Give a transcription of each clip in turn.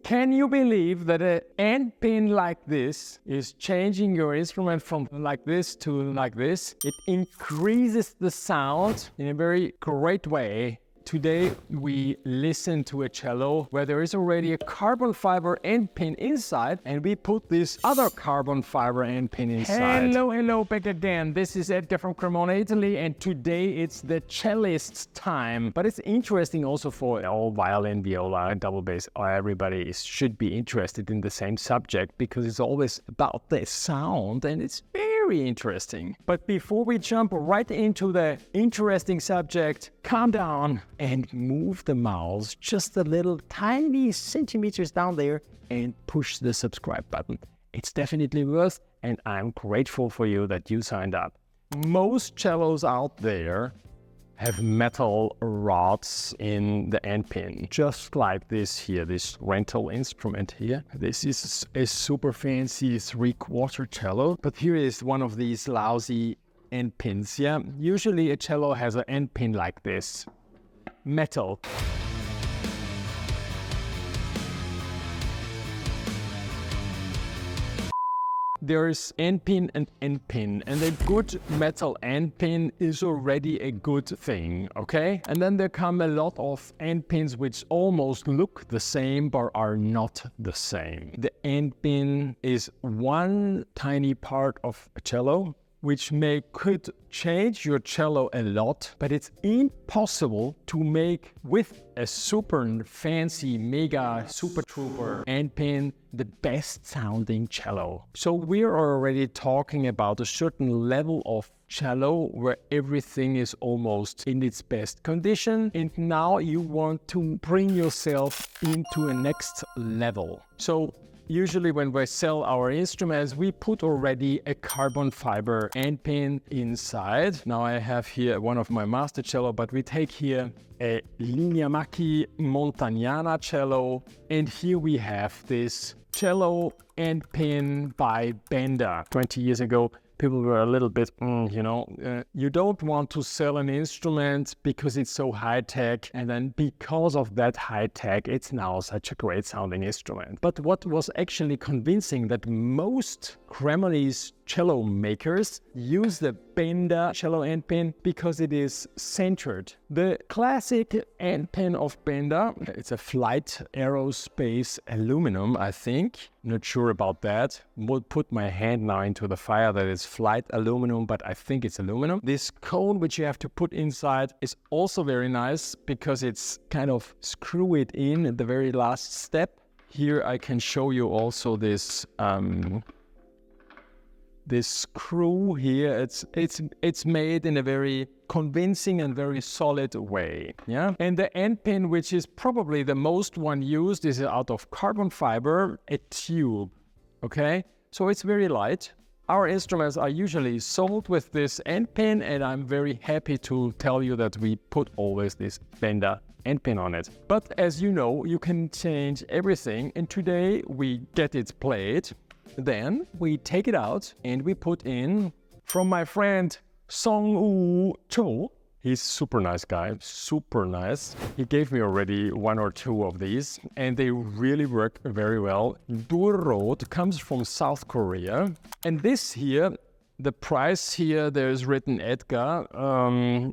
Can you believe that an end pin like this is changing your instrument from like this to like this? It increases the sound in a very great way. Today we listen to a cello where there is already a carbon fiber end pin inside, and we put this other carbon fiber end pin inside. Hello, back again. This is Edgar from Cremona, Italy, and today it's the cellist's time. But it's interesting also for all violin, viola, and double bass. Everybody should be interested in the same subject because it's always about the sound, and it's very interesting. But before we jump right into the interesting subject, calm down and move the mouse just a little tiny centimeters down there and push the subscribe button. It's definitely worth, and I'm grateful for you that you signed up. Most cellos out there have metal rods in the end pin, just like this here, this rental instrument here. This is a super fancy 3/4 cello, but here is one of these lousy end pins. Yeah, usually a cello has an end pin like this, metal. There's end pin and end pin, and a good metal end pin is already a good thing, okay? And then there come a lot of end pins which almost look the same but are not the same. The end pin is one tiny part of a cello which could change your cello a lot, but it's impossible to make with a super fancy mega super trooper end pin the best sounding cello. So we're already talking about a certain level of cello where everything is almost in its best condition, and now you want to bring yourself into a next level. So usually when we sell our instruments, we put already a carbon fiber end pin inside. Now I have here one of my master cello, but we take here a Lignamacchi Montagnana cello, and here we have this cello end pin by Bender. 20 years ago, people were a little bit, you don't want to sell an instrument because it's so high-tech, and then because of that high-tech, it's now such a great sounding instrument. But what was actually convincing that most Cremonese cello makers use the Bender cello end pin because it is centered. The classic end pin of Bender, it's a Flight Aerospace aluminum, I think. Not sure about that. Will put my hand now into the fire that is Flight aluminum, but I think it's aluminum. This cone which you have to put inside is also very nice because it's kind of screw it in at the very last step. Here I can show you also this this screw here. It's made in a very convincing and very solid way. Yeah, and the end pin, which is probably the most one used, is out of carbon fiber, a tube. Okay, so it's very light. Our instruments are usually sold with this end pin, and I'm very happy to tell you that we put always this Bender end pin on it. But as you know, you can change everything, and today we get it played. Then we take it out and we put in, from my friend Seong Woo Cho. He's super nice guy, super nice. He gave me already one or two of these, and they really work very well. Durod comes from South Korea. And this here, the price here, there's written Edgar.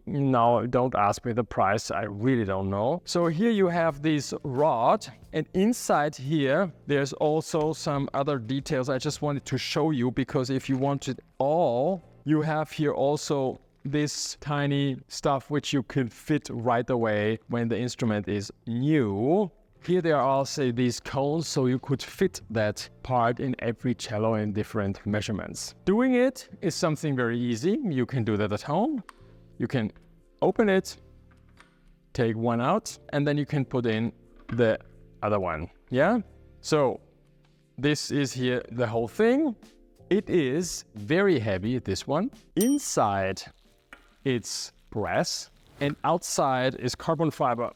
Now, don't ask me the price, I really don't know. So here you have this rod, and inside here, there's also some other details I just wanted to show you, because if you want it all, you have here also this tiny stuff which you can fit right away when the instrument is new. Here there are also these cones, so you could fit that part in every cello in different measurements. Doing it is something very easy. You can do that at home. You can open it, take one out, and then you can put in the other one. Yeah? So this is here the whole thing. It is very heavy, this one. Inside it's brass, and outside is carbon fiber.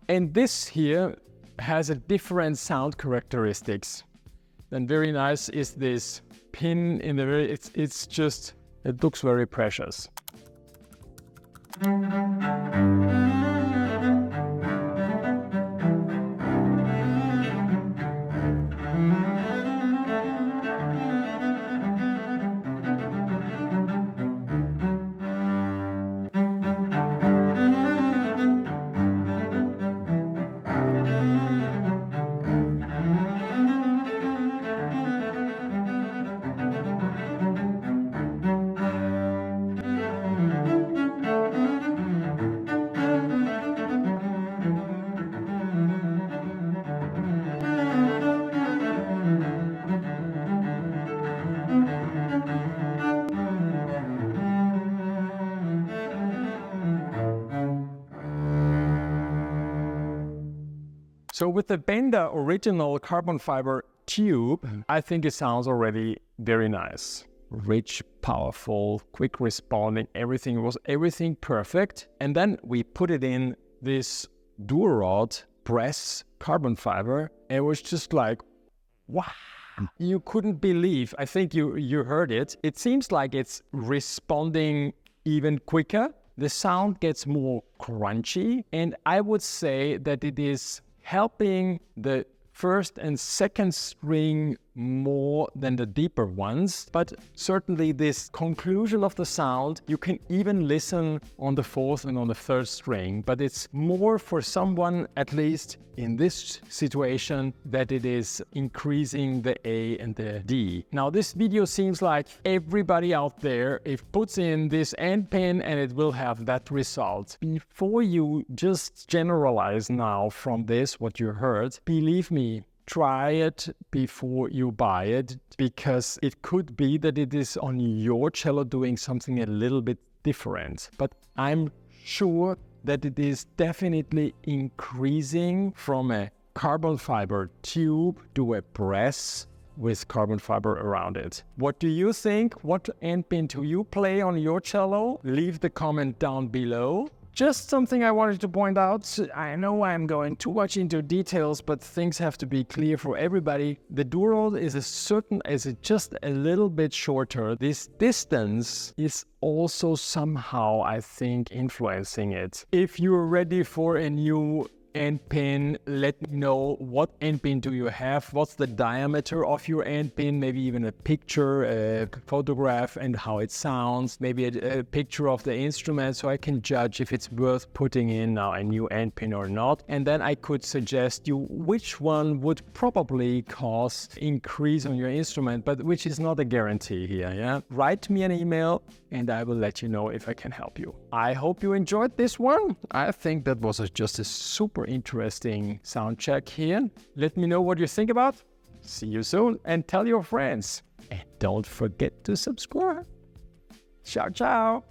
And this here has a different sound characteristics. And very nice is this pin in the very, it's just, it looks very precious. So with the Bender original carbon fiber tube, I think it sounds already very nice. Rich, powerful, quick responding, everything perfect. And then we put it in this Durod press carbon fiber, and it was just like, wow. You couldn't believe, I think you heard it. It seems like it's responding even quicker. The sound gets more crunchy, and I would say that it is helping the first and second string more than the deeper ones, but certainly this conclusion of the sound, you can even listen on the fourth and on the third string, but it's more for someone, at least in this situation, that it is increasing the A and the D. Now this video seems like everybody out there, it puts in this endpin and it will have that result. Before you just generalize now from this, what you heard, believe me, try it before you buy it, because it could be that it is on your cello doing something a little bit different. But I'm sure that it is definitely increasing from a carbon fiber tube to a press with carbon fiber around it. What do you think? What endpin do you play on your cello? Leave the comment down below. Just something I wanted to point out. I know I'm going too much into details, but things have to be clear for everybody. The Durod is just a little bit shorter. This distance is also somehow, I think, influencing it. If you're ready for a new endpin, let me know what endpin do you have, what's the diameter of your endpin, maybe even a picture, a photograph and how it sounds, maybe a picture of the instrument so I can judge if it's worth putting in now a new endpin or not. And then I could suggest you which one would probably cause increase on your instrument, but which is not a guarantee here, yeah? Write me an email and I will let you know if I can help you. I hope you enjoyed this one. I think that was just a super interesting sound check here. Let me know what you think about. See you soon and tell your friends. And don't forget to subscribe. Ciao, ciao.